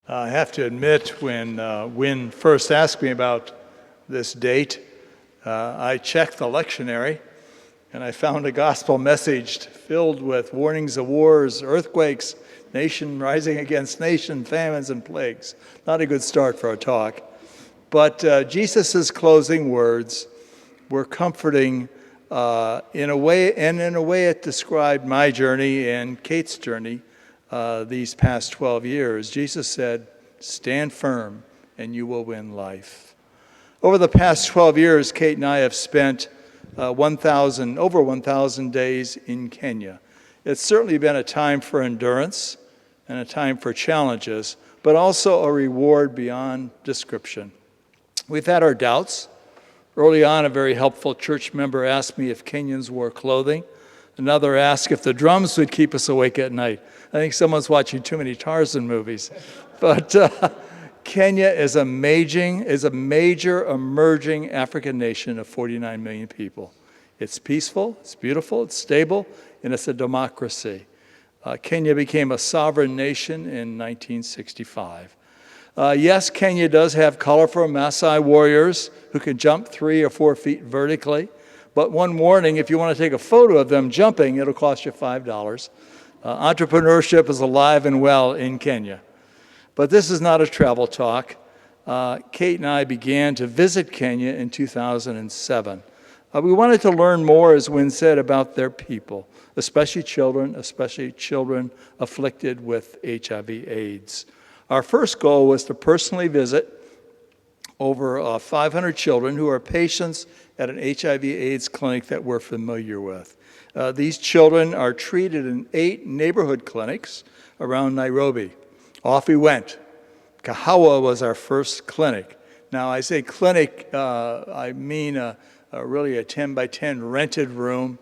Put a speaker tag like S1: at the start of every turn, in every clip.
S1: I have to admit, when Wynn first asked me about this date, I checked the lectionary, and I found a gospel message filled with warnings of wars, earthquakes, nation rising against nation, famines, and plagues. Not a good start for a talk. But Jesus' closing words were comforting in a way it described my journey and Kate's journey these past 12 years. Jesus said, "Stand firm and you will win life." Over the past 12 years, Kate and I have spent over 1,000 days in Kenya. It's certainly been a time for endurance and a time for challenges, but also a reward beyond description. We've had our doubts. Early on, a very helpful church member asked me if Kenyans wore clothing. Another asked if the drums would keep us awake at night. I think someone's watching too many Tarzan movies. But Kenya is a major emerging African nation of 49 million people. It's peaceful, it's beautiful, it's stable, and it's a democracy. Kenya became a sovereign nation in 1965. Yes, Kenya does have colorful Maasai warriors who can jump 3 or 4 feet vertically. But one warning, if you want to take a photo of them jumping, it'll cost you $5. Entrepreneurship is alive and well in Kenya. But this is not a travel talk. Kate and I began to visit Kenya in 2007. We wanted to learn more, as Wynn said, about their people, especially children afflicted with HIV/AIDS. Our first goal was to personally visit over 500 children who are patients at an HIV/AIDS clinic that we're familiar with. These children are treated in 8 neighborhood clinics around Nairobi. Off we went. Kahawa was our first clinic. Now, I say clinic, I mean really a 10 by 10 rented room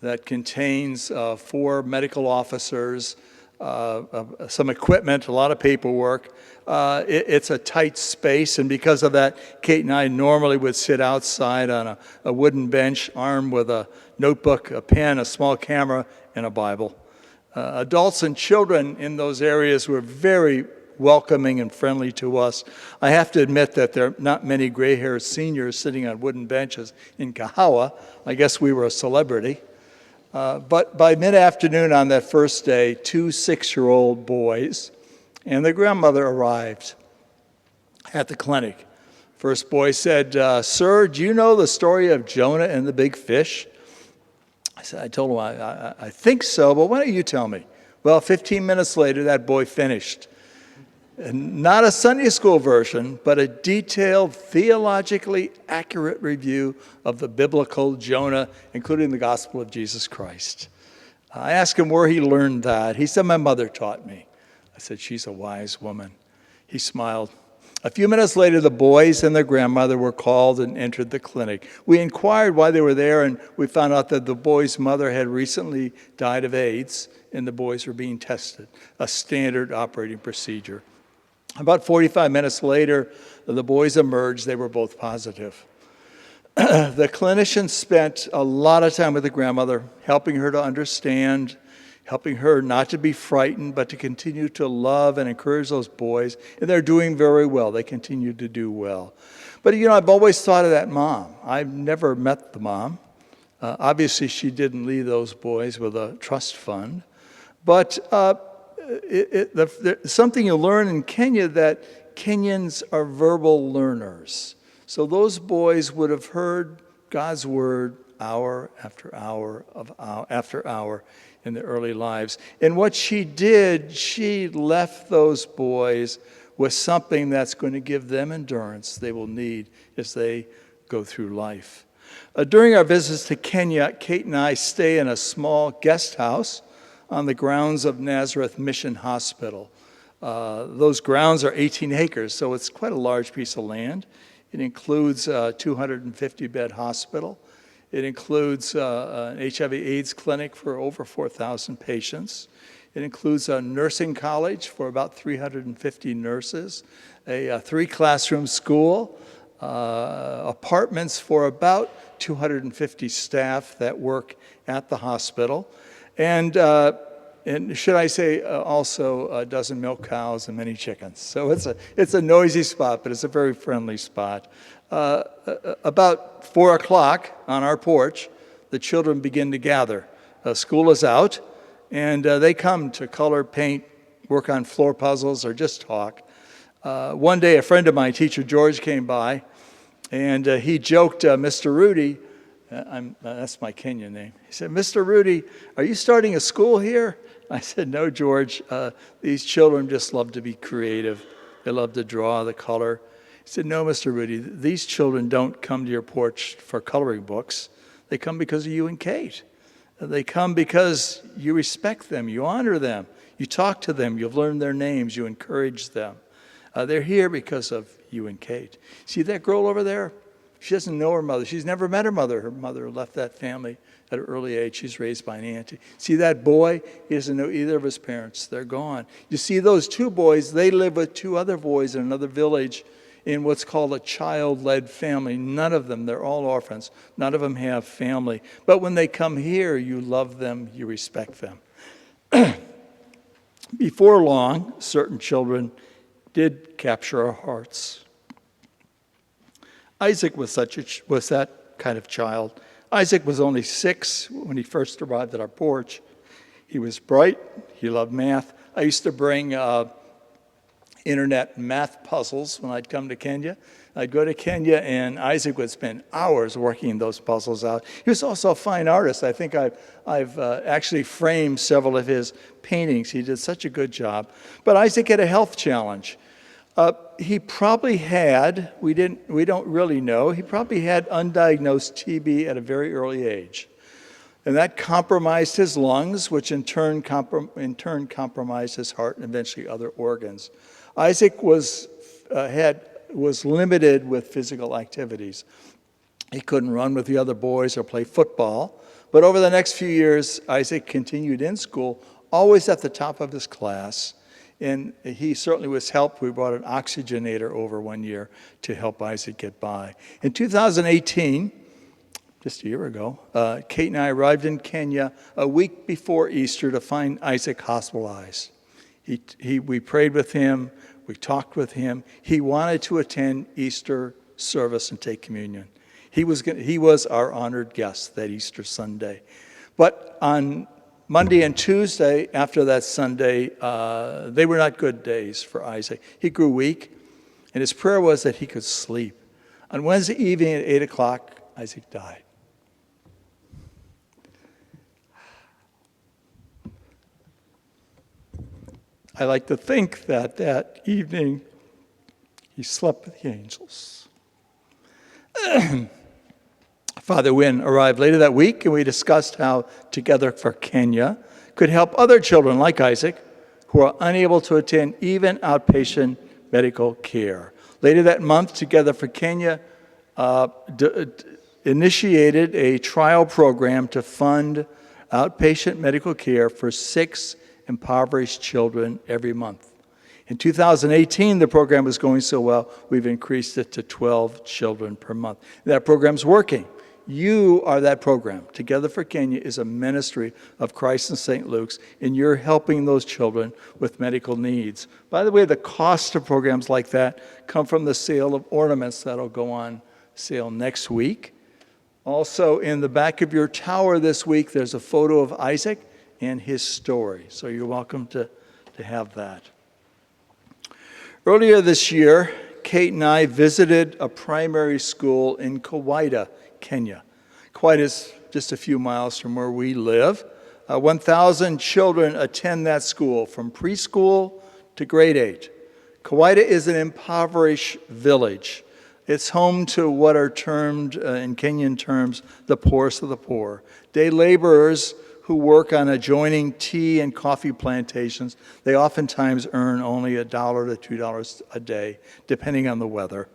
S1: that contains 4 medical officers, some equipment, a lot of paperwork. It's a tight space, and because of that, Kate and I normally would sit outside on a wooden bench, armed with a notebook, a pen, a small camera, and a Bible. Adults and children in those areas were very welcoming and friendly to us. I have to admit that there are not many gray-haired seniors sitting on wooden benches in Kahawa. I guess we were a celebrity. But by mid-afternoon on that first day, 2 6-year-old boys and their grandmother arrived at the clinic. First boy said, "Sir, do you know the story of Jonah and the big fish?" I told him, I think so, but why don't you tell me? Well, 15 minutes later, that boy finished. And not a Sunday school version, but a detailed, theologically accurate review of the biblical Jonah, including the gospel of Jesus Christ. I asked him where he learned that. He said, "My mother taught me." I said, "She's a wise woman." He smiled. A few minutes later, the boys and their grandmother were called and entered the clinic. We inquired why they were there, and we found out that the boy's mother had recently died of AIDS, and the boys were being tested, a standard operating procedure. About 45 minutes later, the boys emerged. They were both positive. The clinician spent a lot of time with the grandmother, helping her to understand, helping her not to be frightened, but to continue to love and encourage those boys. And they're doing very well. They continue to do well. But, I've always thought of that mom. I've never met the mom. Obviously, she didn't leave those boys with a trust fund. But something you learn in Kenya, that Kenyans are verbal learners. So those boys would have heard God's word hour after hour after hour in their early lives. And what she did, she left those boys with something that's going to give them endurance they will need as they go through life. During our visits to Kenya, Kate and I stay in a small guest house on the grounds of Nazareth Mission Hospital. Those grounds are 18 acres, so it's quite a large piece of land. It includes a 250-bed hospital. It includes an HIV/AIDS clinic for over 4,000 patients. It includes a nursing college for about 350 nurses, a 3-classroom school, apartments for about 250 staff that work at the hospital. And And should I say, also doesn't milk cows and many chickens. So it's a noisy spot, but it's a very friendly spot. About 4 o'clock on our porch, the children begin to gather. School is out, and they come to color, paint, work on floor puzzles, or just talk. One day, a friend of mine, teacher George, came by, and he joked, Mr. Rudy, that's my Kenyan name. He said, Mr. Rudy, are you starting a school here? I said, no, George. These children just love to be creative. They love to draw the color. He said, no, Mr. Rudy, these children don't come to your porch for coloring books. They come because of you and Kate. They come because you respect them, you honor them, you talk to them, you've learned their names, you encourage them. They're here because of you and Kate. See that girl over there? She doesn't know her mother. She's never met her mother. Her mother left that family at an early age. She's raised by an auntie. See that boy? He doesn't know either of his parents. They're gone. You see those two boys, they live with two other boys in another village in what's called a child-led family. None of them, they're all orphans. None of them have family. But when they come here, you love them, you respect them. Before long, certain children did capture our hearts. Isaac was that kind of child. Isaac was only 6 when he first arrived at our porch. He was bright. He loved math. I used to bring internet math puzzles when I'd come to Kenya. I'd go to Kenya, and Isaac would spend hours working those puzzles out. He was also a fine artist. I think I've actually framed several of his paintings. He did such a good job. But Isaac had a health challenge. He probably had, we don't really know, he probably had undiagnosed TB at a very early age. And that compromised his lungs, which in turn compromised his heart and eventually other organs. Isaac was limited with physical activities. He couldn't run with the other boys or play football. But over the next few years, Isaac continued in school, always at the top of his class. And he certainly was helped. We brought an oxygenator over one year to help Isaac get by. In 2018, just a year ago, Kate and I arrived in Kenya a week before Easter to find Isaac hospitalized. We prayed with him. We talked with him. He wanted to attend Easter service and take communion. He was our honored guest that Easter Sunday. But on Monday and Tuesday, after that Sunday, they were not good days for Isaac. He grew weak, and his prayer was that he could sleep. On Wednesday evening at 8 o'clock, Isaac died. I like to think that that evening he slept with the angels. Father Wynn arrived later that week, and we discussed how Together for Kenya could help other children like Isaac who are unable to attend even outpatient medical care. Later that month, Together for Kenya initiated a trial program to fund outpatient medical care for 6 impoverished children every month. In 2018, the program was going so well, we've increased it to 12 children per month. That program's working. You are that program. Together for Kenya is a ministry of Christ in St. Luke's, and you're helping those children with medical needs. By the way, the cost of programs like that come from the sale of ornaments that'll go on sale next week. Also, in the back of your tower this week, there's a photo of Isaac and his story. So you're welcome to have that. Earlier this year, Kate and I visited a primary school in Kawaida, Kenya. Kawaida is just a few miles from where we live. 1,000 children attend that school from preschool to grade 8. Kawaida is an impoverished village. It's home to what are termed, in Kenyan terms, the poorest of the poor. Day laborers who work on adjoining tea and coffee plantations. They oftentimes earn only $1 to $2 a day, depending on the weather.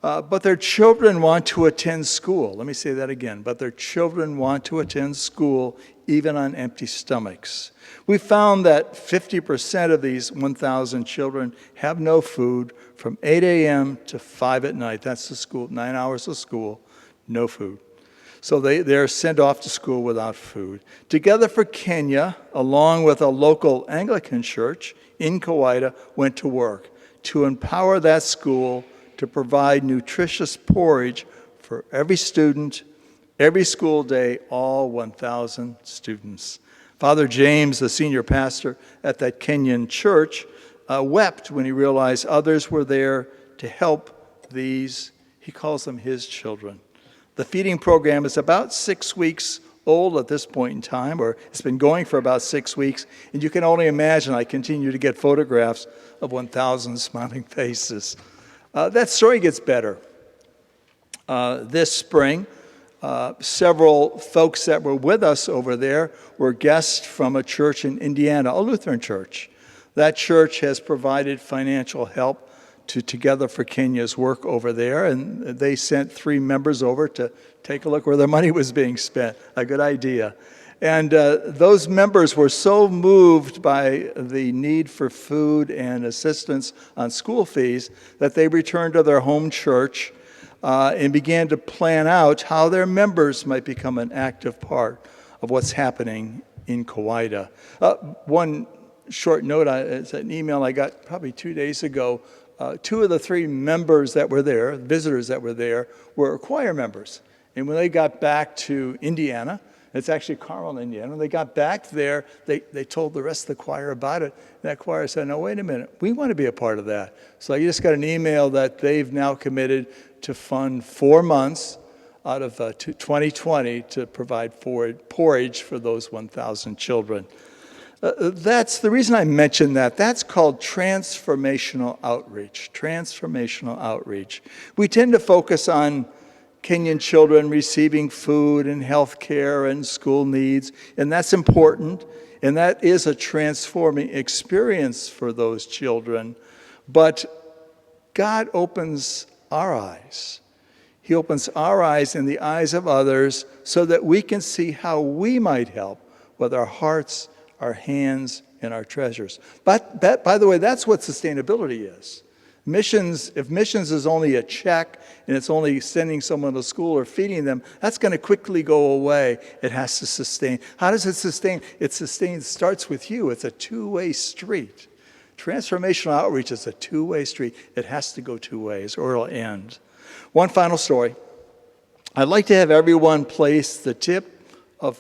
S1: But their children want to attend school. Let me say that again. But their children want to attend school even on empty stomachs. We found that 50% of these 1,000 children have no food from 8 a.m. to 5 at night. That's the school, 9 hours of school, no food. So they're sent off to school without food. Together for Kenya, along with a local Anglican church in Kawaida, went to work to empower that school to provide nutritious porridge for every student, every school day, all 1,000 students. Father James, the senior pastor at that Kenyan church, wept when he realized others were there to help these, he calls them his children. The feeding program is about 6 weeks old at this point in time, or it's been going for about 6 weeks, and you can only imagine I continue to get photographs of 1,000 smiling faces. That story gets better. This spring, several folks that were with us over there were guests from a church in Indiana, a Lutheran church. That church has provided financial help to Together for Kenya's work over there, and they sent 3 members over to take a look where their money was being spent. A good idea. And those members were so moved by the need for food and assistance on school fees that they returned to their home church and began to plan out how their members might become an active part of what's happening in Kawaida. One short note, it's an email I got probably 2 days ago. 2 of the 3 members that were there, visitors that were there, were choir members. And when they got back to Indiana, it's actually Carmel, Indiana, when they got back there, they told the rest of the choir about it. And that choir said, no, wait a minute, we want to be a part of that. So I just got an email that they've now committed to fund 4 months out of 2020 to provide porridge for those 1,000 children. That's the reason I mentioned that. That's called transformational outreach. Transformational outreach. We tend to focus on Kenyan children receiving food and health care and school needs, and that's important, and that is a transforming experience for those children. But God opens our eyes. He opens our eyes and the eyes of others so that we can see how we might help with our hearts, our hands, and our treasures. But by the way, that's what sustainability is. Missions, if missions is only a check and it's only sending someone to school or feeding them, that's going to quickly go away. It has to sustain. How does it sustain? It starts with you. It's a two-way street. Transformational outreach is a two-way street. It has to go 2 ways or it'll end. One final story. I'd like to have everyone place the tip of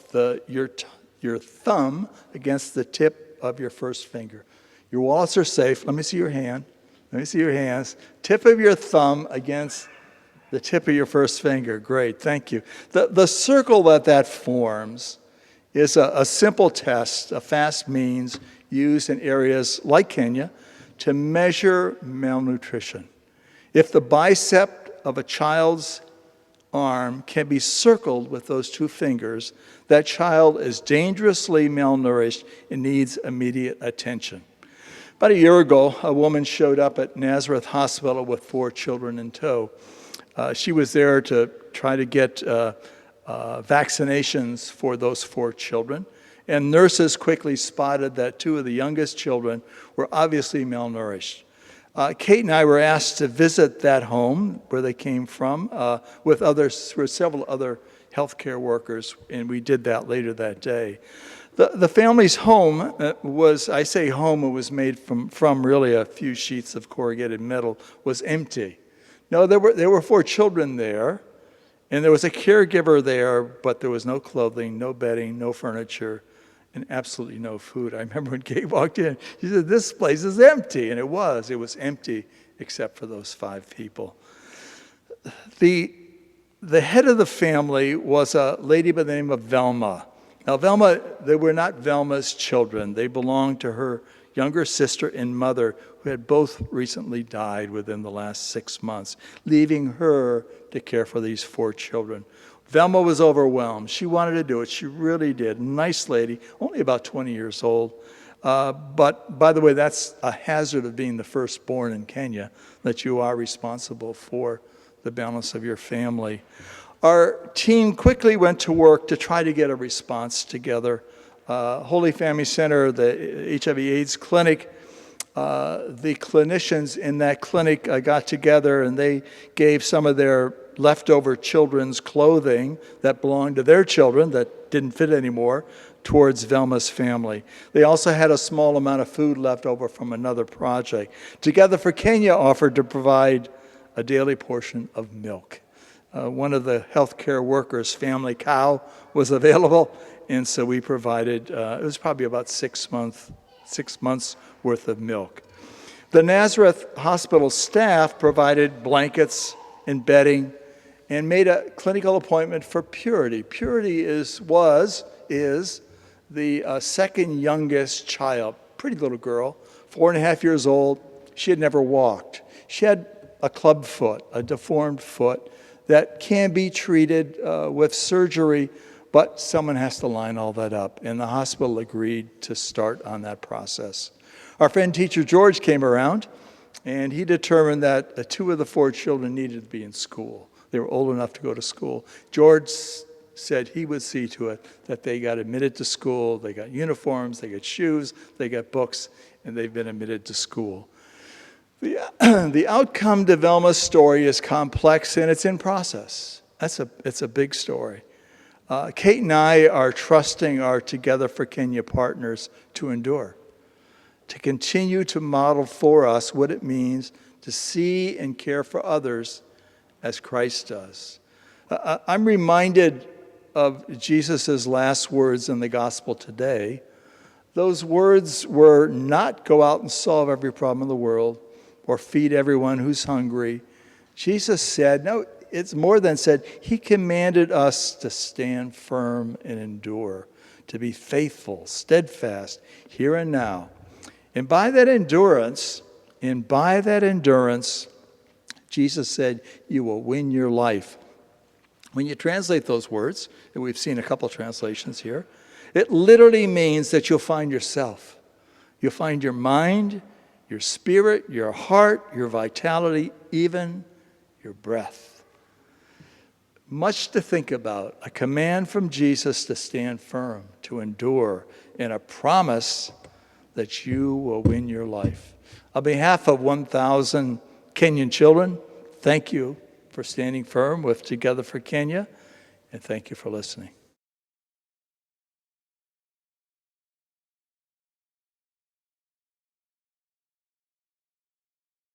S1: your thumb against the tip of your first finger. Your wallets are safe. Let me see your hand. Let me see your hands. Tip of your thumb against the tip of your first finger. Great, thank you. The circle that forms is a simple test, a fast means used in areas like Kenya to measure malnutrition. If the bicep of a child's arm can be circled with those 2 fingers, that child is dangerously malnourished and needs immediate attention. About a year ago, a woman showed up at Nazareth Hospital with 4 children in tow. She was there to try to get vaccinations for those 4 children, and nurses quickly spotted that 2 of the youngest children were obviously malnourished. Kate and I were asked to visit that home where they came from with several other healthcare workers, and we did that later that day. The family's home was, I say home, it was made from really a few sheets of corrugated metal, was empty. No, there were 4 children there, and there was a caregiver there, but there was no clothing, no bedding, no furniture, and absolutely no food. I remember when Kate walked in, she said, this place is empty, and it was empty except for those 5 people. The head of the family was a lady by the name of Velma. Now, Velma, they were not Velma's children. They belonged to her younger sister and mother, who had both recently died within the last 6 months, leaving her to care for these 4 children. Velma was overwhelmed. She wanted to do it. She really did. Nice lady, only about 20 years old. But, by the way, that's a hazard of being the firstborn in Kenya, that you are responsible for the balance of your family. Our team quickly went to work to try to get a response together. Holy Family Center, the HIV/AIDS clinic, the clinicians in that clinic got together and they gave some of their leftover children's clothing that belonged to their children that didn't fit anymore towards Velma's family. They also had a small amount of food left over from another project. Together for Kenya offered to provide a daily portion of milk. One of the healthcare workers' family cow was available, and so we provided, it was probably about 6 months worth of milk. The Nazareth Hospital staff provided blankets and bedding and made a clinical appointment for Purity. Purity is the second youngest child, pretty little girl, 4.5 years old. She had never walked. She had a club foot, a deformed foot that can be treated with surgery, but someone has to line all that up, and the hospital agreed to start on that process. Our friend teacher George came around, and he determined that 2 of the 4 children needed to be in school. They were old enough to go to school. George said he would see to it that they got admitted to school, they got uniforms, they got shoes, they got books, and they've been admitted to school. The outcome to Velma's story is complex, and it's in process. It's a big story. Kate and I are trusting our Together for Kenya partners to endure, to continue to model for us what it means to see and care for others as Christ does. I'm reminded of Jesus' last words in the gospel today. Those words were not go out and solve every problem in the world or feed everyone who's hungry. Jesus said, no, it's more than said, he commanded us to stand firm and endure, to be faithful, steadfast, here and now. And by that endurance, Jesus said, you will win your life. When you translate those words, and we've seen a couple translations here, it literally means that you'll find yourself. You'll find your mind, your spirit, your heart, your vitality, even your breath. Much to think about. A command from Jesus to stand firm, to endure, and a promise that you will win your life. On behalf of 1,000 Kenyan children, thank you for standing firm with Together for Kenya, and thank you for listening.